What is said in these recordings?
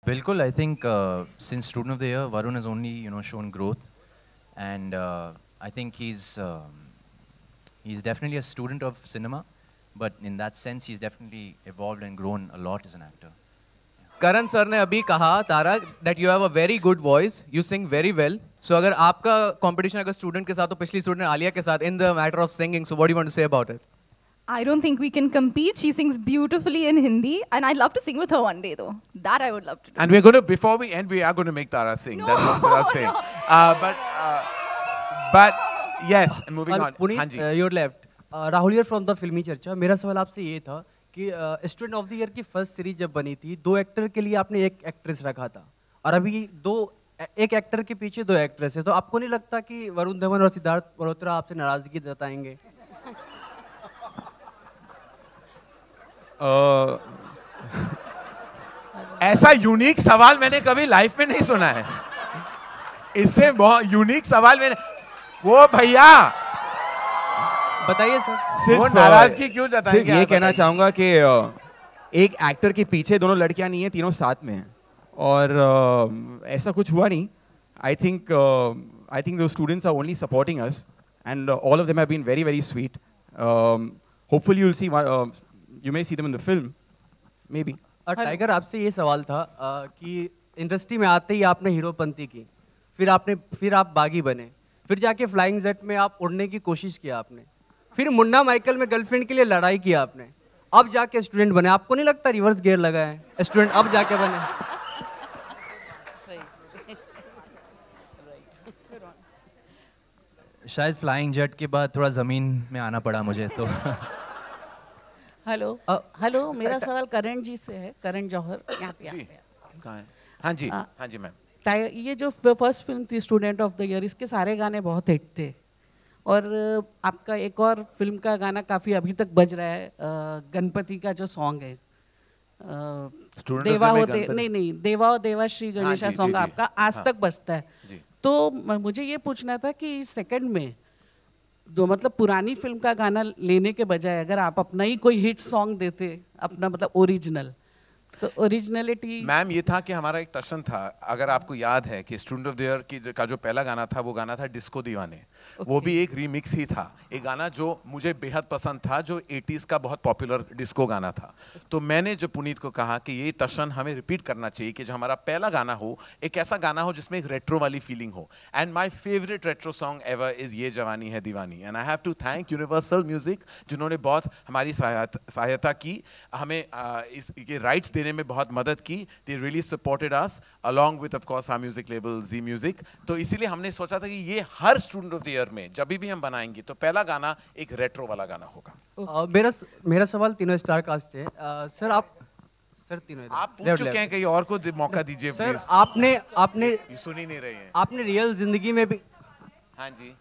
Bilkul, I think since Student of the Year, Varun has only shown growth, and I think he's definitely a student of cinema, but in that sense, he's definitely evolved and grown a lot as an actor. Karan sir ने अभी कहा तारा that you have a very good voice, you sing very well. So अगर आपका competition अगर student के साथ तो पिछली student आलिया के साथ in the matter of singing, so what do you want to say about it? I don't think we can compete. She sings beautifully in Hindi, and I'd love to sing with her one day, though. That I would love to do. And we're going to, before we end, we are going to make Tara sing. No, that goes without saying. no. But yes, moving on. Puneet, Hanji. you're left. Rahul here from the फिल्मी चर्चा. मेरा सवाल आपसे ये था कि student of the year की first series जब बनी थी, 2 एक्टर के लिए आपने 1 एक्ट्रेस रखा था, और अभी एक एक्टर के पीछे 2 एक्ट्रेस है, तो आपको नहीं लगता कि वरुण धवन और सिद्धार्थ मल्होत्रा आपसे नाराजगी जताएंगे? ऐसा यूनिक सवाल मैंने कभी लाइफ में नहीं सुना है. इससे बहुत यूनिक सवाल मैंने. वो भैया बताइए सर. वो नाराजगी क्यों जताएंगे? सिर्फ ये कहना चाहूंगा कि एक एक्टर के पीछे दोनों लड़कियां नहीं है, तीनों साथ में हैं, और ऐसा कुछ हुआ नहीं. I think the students are only supporting us, and all of them have been very very sweet. Hopefully you will see, you may see them in the film, maybe. और टाइगर, आपसे ये सवाल था कि इंडस्ट्री में आते ही आपने हीरोपंती की, फिर आप बागी बने, फिर जाके फ्लाइंग जेट में आप उड़ने की कोशिश किया आपने, फिर मुन्ना माइकल में गर्लफ्रेंड के लिए लड़ाई किया आपने, अब जाके स्टूडेंट बने. आपको नहीं लगता रिवर्स गियर लगा है, स्टूडेंट अब जाके बने? शायद फ्लाइंग जेट के बाद थोड़ा ज़मीन में आना पड़ा मुझे तो. हेलो, मेरा सवाल करण जी से है. करण जौहर यहाँ पे कहाँ है? हाँ जी, हाँ जी मैम. ये जो फर्स्ट फिल्म थी स्टूडेंट ऑफ द ईयर, इसके सारे गाने बहुत हिट थे, और आपका एक और फिल्म का गाना काफ़ी अभी तक बज रहा है, गणपति का जो सॉन्ग है, देवा हो देवा श्री गणेशा सॉन्ग आपका आज तक बजता है. तो मुझे ये पूछना था कि सेकंड में मतलब पुरानी फिल्म का गाना लेने के बजाय अगर आप अपना ही कोई हिट सॉन्ग देते, अपना मतलब ओरिजिनल, तो ओरिजिनलिटी. मैम, ये था कि हमारा एक टशन था, अगर आपको याद है कि स्टूडेंट ऑफ द ईयर का जो पहला गाना था वो गाना था डिस्को दीवाने. वो भी एक रीमिक्स ही था, एक गाना जो मुझे बेहद पसंद था, जो 80s का बहुत पॉपुलर डिस्को गाना था. तो मैंने जो पुनीत को कहा कि ये टशन हमें रिपीट करना चाहिए, कि जो हमारा पहला गाना हो एक ऐसा गाना हो जिसमें एक रेट्रो वाली फीलिंग हो. And my favourite retro song ever is Yeh Jawaani Hai Deewani. And I have to thank Universal Music, जिन्होंने बहुत हमारी सहायता की, हमें इसके राइट्स देने में बहुत मदद की. They really supported us along with of course our music label Zee music. तो इसीलिए हमने सोचा था कि ये हर स्टूडेंट ऑफ द ईयर में जब भी हम बनाएंगे तो पहला गाना एक रेट्रो वाला गाना होगा. मेरा सवाल तीनों स्टार कास्ट से. सर सर तीनों आप पूछ चुके हैं, कहीं और को मौका दीजिए सर. आपने सुन ही नहीं रहे हैं. आपने रियल जिंदगी में भी. हाँ जी.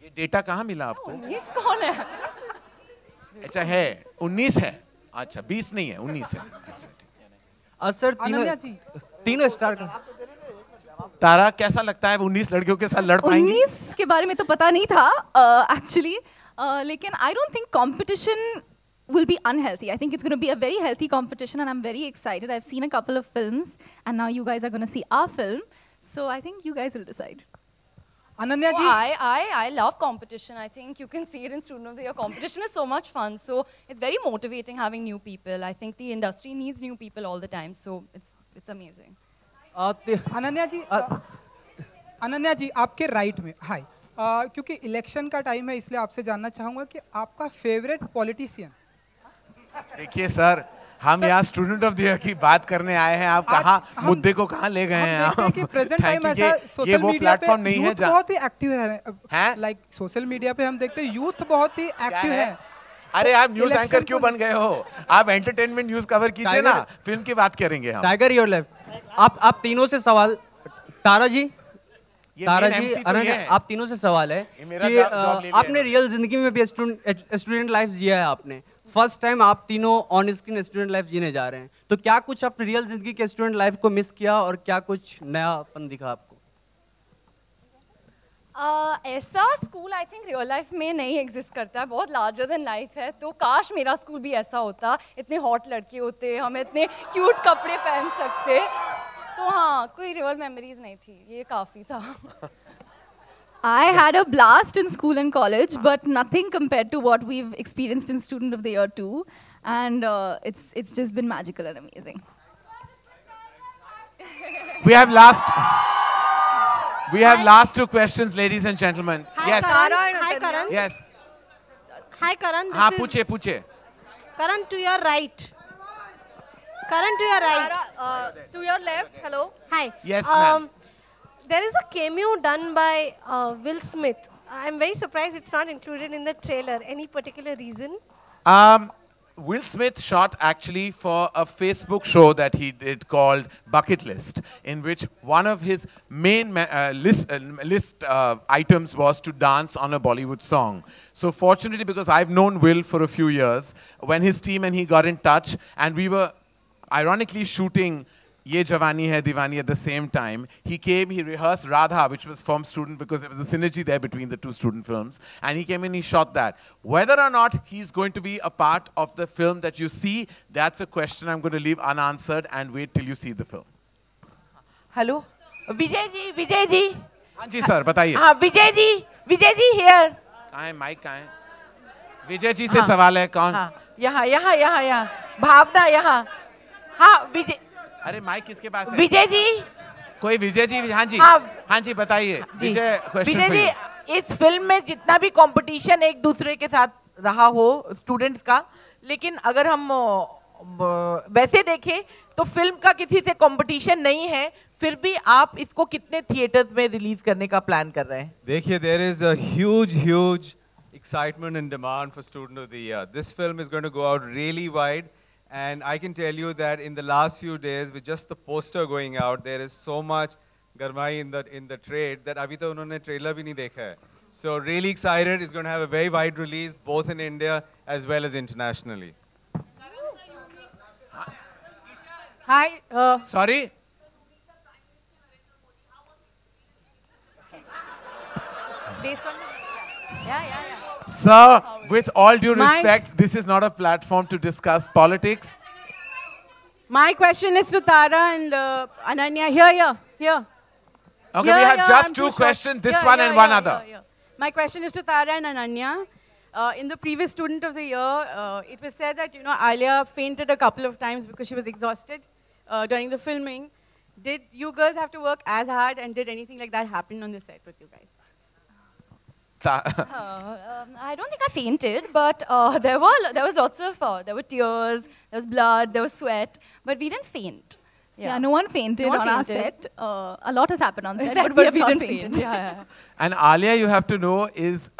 ये डेटा कहाँ मिला आपको? 19 कौन है? अच्छा है, 19 है. अच्छा 20 नहीं है, 19 है. अच्छा सर तीनों स्टार का. तारा, कैसा लगता है 19 लड़कियों के साथ लड़ पाएंगी? 19 के बारे में तो पता नहीं था एक्चुअली, लेकिन I don't think competition will be unhealthy. I think it's going to be a very healthy competition, and I'm very excited. I've seen a couple of films, and now you guys are going to see our film. So I think you guys will decide. Ananya ji, I love competition. I think you can see it in Student of the Year. Competition is so much fun. So it's very motivating having new people. I think the industry needs new people all the time. So it's amazing. Ananya ji आपके right में हाय. क्योंकि election का time है, इसलिए आपसे जानना चाहूंगा कि आपका फेवरेट पॉलिटिशियन. देखिए सर, हम यहाँ स्टूडेंट ऑफ द ईयर की बात करने आए हैं, आप कहाँ मुद्दे को कहाँ ले गए हैं आप? कि प्रेजेंट टाइम ऐसा सोशल मीडिया पे नहीं है बहुत ही एक्टिव है. लाइक सोशल मीडिया पे हम देखते हैं यूथ बहुत ही एक्टिव है. अरे आप न्यूज एंकर क्यों बन गए हो? आप एंटरटेनमेंट न्यूज कवर कीजिए ना, फिल्म की बात करेंगे हम. Tiger your left. आप तीनों से सवाल. तारा जी, आप तीनों से सवाल है कि आपने रियल जिंदगी में भी स्टूडेंट लाइफ जिया है. आपने फर्स्ट टाइम आप तीनों ऑन स्क्रीन स्टूडेंट लाइफ जीने जा रहे हैं, तो क्या कुछ आपने रियल जिंदगी के स्टूडेंट लाइफ को मिस किया और क्या कुछ नयापन दिखा आपको? ऐसा school I think real life में नहीं एग्जिस्ट करता है, बहुत लार्जर देन लाइफ है। तो काश मेरा स्कूल भी ऐसा होता, इतने हॉट लड़के होते, हम इतने क्यूट कपड़े पहन सकते। तो हाँ, कोई रियल मेमोरीज नहीं थी, ये काफ़ी था। I had a blast in school and college, but nothing compared to what we've experienced in Student of the Year 2. And it's just been magical and amazing. We have last two questions, ladies and gentlemen. Hi, Yes. Karan. Hi, Karan. Yes. Hi, Karan. हाँ, पूछे. Karan, to your right. Karan, to your right. To your left. Hello. Hi. Yes, ma'am. There is a cameo done by Will Smith. I'm very surprised it's not included in the trailer. Any particular reason? Will Smith shot actually for a Facebook show that he did called Bucket List, in which one of his main list items was to dance on a Bollywood song. So fortunately, because I've known Will for a few years, when his team and he got in touch, and we were ironically shooting Ye Jawani Hai Diwani at the same time, he came, he rehearsed Radha, which was from Student, because there was a synergy there between the two student films, and he came in, he shot that. Whether or not he's going to be a part of the film that you see, that's a question I'm going to leave unanswered and wait till you see the film. Hello? Vijay ji. हाँ जी sir, बताइए. हाँ, Vijay ji here. कहाँ है mic, कहाँ है? विजय जी से सवाल है, कौन? हाँ, यहाँ. भावना यहाँ. हाँ, विजय. अरे माइक किसके पास है? विजय जी. कोई विजय जी, हाँ जी बताइए. विजय जी, इस फिल्म में जितना भी कंपटीशन एक दूसरे के साथ रहा हो स्टूडेंट्स का, लेकिन अगर हम वैसे देखें तो फिल्म का किसी से कंपटीशन नहीं है, फिर भी आप इसको कितने थिएटर्स में रिलीज करने का प्लान कर रहे हैं? देखिए, there is a huge excitement and demand for Student of the Year. This film is going to go out really wide. And I can tell you that in the last few days, with just the poster going out, there is so much garmai in the trade that abhi to unhone trailer bhi nahi dekha hai. So really excited. It's going to have a very wide release, both in India as well as internationally. Hi. Sorry. Based on yeah. Sir, with all due respect, this is not a platform to discuss politics. My question is to Tara and Ananya. Here. Okay, we have just two questions, this one and one other. My question is to Tara and Ananya. In the previous Student of the Year, it was said that, Alia fainted a couple of times because she was exhausted during the filming. Did you girls have to work as hard, and did anything like that happen on the set with you guys? I don't think I fainted, but there was lots of there were tears, there was blood, there was sweat, but we didn't faint. Yeah, no one fainted on our set. A lot has happened on set, but we didn't faint. Yeah. And Alia, you have to know, is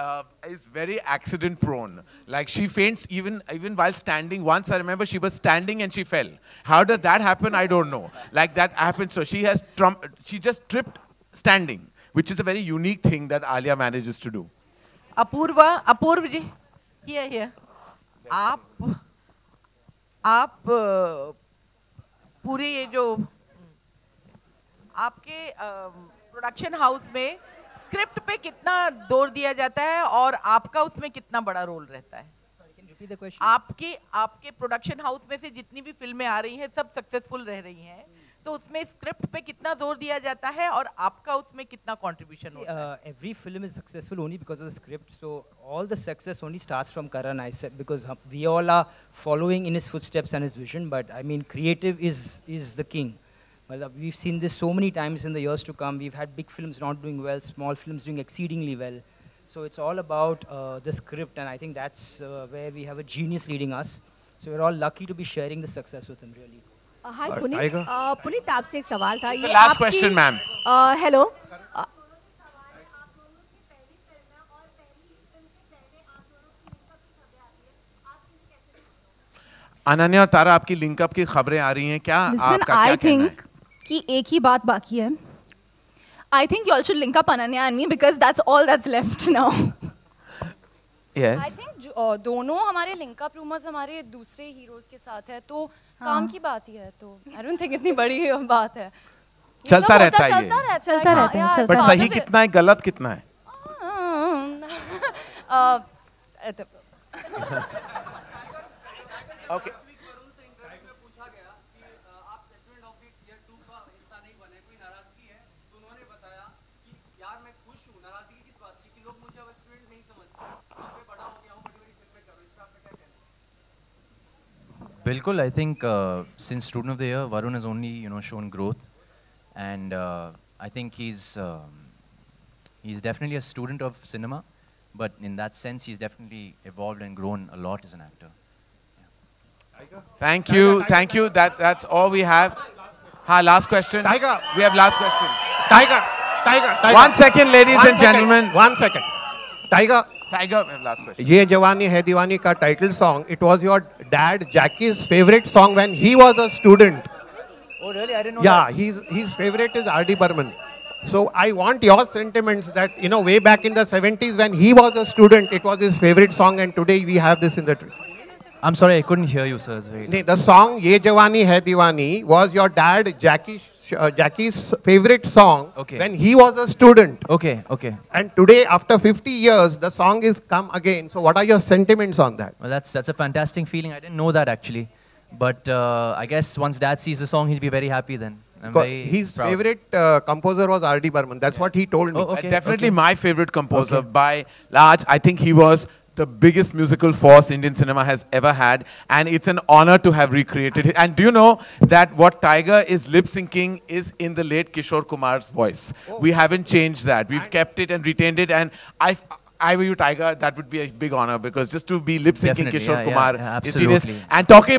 very accident prone. Like, she faints even while standing. Once I remember she was standing and she fell. How did that happen? I don't know. Like, that happened. So she just tripped standing, which is a very unique thing that Alia manages to do. Apurva ji, here. आप पूरे ये जो आपके production house में script पे कितना जोर दिया जाता है और आपका उसमें कितना बड़ा रोल रहता है? आपके प्रोडक्शन हाउस में से जितनी भी फिल्में आ रही हैं सब सक्सेसफुल रह रही हैं, तो उसमें स्क्रिप्ट पे कितना जोर दिया जाता है और आपका उसमें कितना कंट्रीब्यूशन होता है? Every film is successful only because of the script, so all the success only starts from Karan, I said, because we all are following in his footsteps and his vision, but I mean creative is the king. Well, we've seen this so many times in the years to come. We've had big films not doing well, small films doing exceedingly well. So it's all about the script, and I think that's where we have a genius leading us. So we're all lucky to be sharing the success with him, really. Hi, Puneet. Puneet, आपसे एक सवाल था. The last question, ma'am. Hello. Ananya और तारा, आपकी linkup की खबरें आ रही हैं क्या? आपका क्या कहना है? कि एक ही बात बाकी है. I think you all should link up Ananya and me because that's all that's left now. Yes. I think दोनों हमारे लिंकअप रूमर्स हमारे दूसरे हीरोज के साथ है, तो काम की बात ही है, तो I don't think इतनी बड़ी बात है. चलता रहता है ये. चलता रहता है. बट सही कितना है, गलत कितना है? Okay. Bilkul, I think since Student of the Year, Varun has only shown growth, and I think he's definitely a student of cinema, but in that sense, he's definitely evolved and grown a lot as an actor. Thank you, thank you. That's all we have. Last question. Tiger. We have last question. Tiger. 1 second, ladies and gentlemen. 1 second. Tiger. Tiger, we have last question. Ye Jawani Hai Diwani ka title song, it was your dad Jackie's favorite song when he was a student. Oh really? I didn't know that. that. His favorite is R.D. Burman. So I want your sentiments that, way back in the 70s when he was a student, it was his favorite song, and today we have this in the tree. I'm sorry, I couldn't hear you, sir. It's very The song Ye Jawani Hai Diwani was your dad Jackie's favorite song when he was a student. Okay. And today, after 50 years, the song is come again. So what are your sentiments on that? Well, that's a fantastic feeling. I didn't know that actually, but I guess once Dad sees the song, he'll be very happy then. I'm very His proud. favorite composer was R.D. Burman. That's what he told me. Definitely my favorite composer by large. I think he was the biggest musical force Indian cinema has ever had, and it's an honor to have recreated it. And do you know that what Tiger is lip syncing is in the late Kishore Kumar's voice? We haven't changed that. We've kept it and retained it, and I were you, Tiger, that would be a big honor, because just to be lip syncing Definitely, Kishore yeah, Kumar yeah, is genius. absolutely. And talking